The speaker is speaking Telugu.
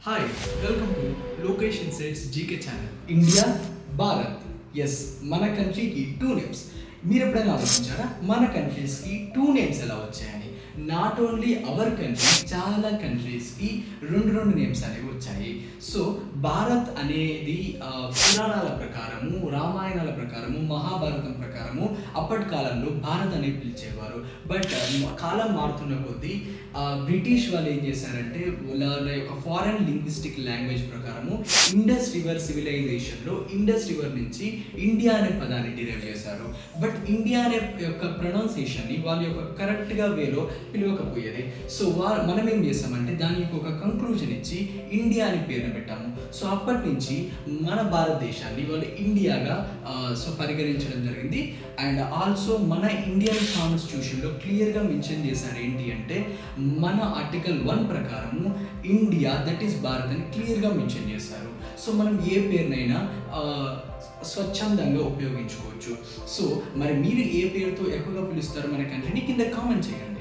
Hi welcome to Lokesh insights GK channel. India, Bharat. Yes, మన కంట్రీకి టూ నేమ్స్. మీరు ఎప్పుడైనా ఆలోచించారా మన కంట్రీస్కి టూ నేమ్స్ ఎలా వచ్చాయని? నాట్ ఓన్లీ అవర్ కంట్రీ, చాలా కంట్రీస్కి రెండు నేమ్స్ అనేవి వచ్చాయి. సో భారత్ అనేది పురాణాల ప్రకారము, రామాయణాల ప్రకారము, మహాభారతం ప్రకారము అప్పటి కాలంలో భారత్ అని పిలిచేవారు. బట్ కాలం మారుతున్న కొద్దీ బ్రిటిష్ వాళ్ళు ఏం చేశారంటే వాళ్ళ యొక్క ఫారెన్ లింగ్విస్టిక్ లాంగ్వేజ్ ప్రకారము ఇండస్ రివర్ సివిలైజేషన్లో ఇండస్ రివర్ నుంచి ఇండియా అనే పదాన్ని డిరైవ్ చేశారు. బట్ ఇండియా అనే యొక్క ప్రొనౌన్సియేషన్ని వాళ్ళ యొక్క కరెక్ట్గా వేలో పిలవకపోయేది. సో మనం ఏం చేస్తామంటే దాని యొక్క ఒక కంక్లూజన్ ఇచ్చి ఇండియా అని పేరును పెట్టాము. సో అప్పటి నుంచి మన భారతదేశాన్ని వాళ్ళు ఇండియాగా పరిగణించడం జరిగింది. అండ్ ఆల్సో మన ఇండియన్ కాన్స్టిట్యూషన్లో క్లియర్గా మెన్షన్ చేశారు ఏంటి అంటే మన ఆర్టికల్ 1 ప్రకారము ఇండియా దట్ ఈస్ భారత్ అని క్లియర్గా మెన్షన్ చేశారు. సో మనం ఏ పేరునైనా స్వచ్ఛందంగా ఉపయోగించుకోవచ్చు. సో మరి మీరు ఏ పేరుతో ఎక్కువగా పిలుస్తారో మన కంట్రీని కింద కామెంట్ చేయండి.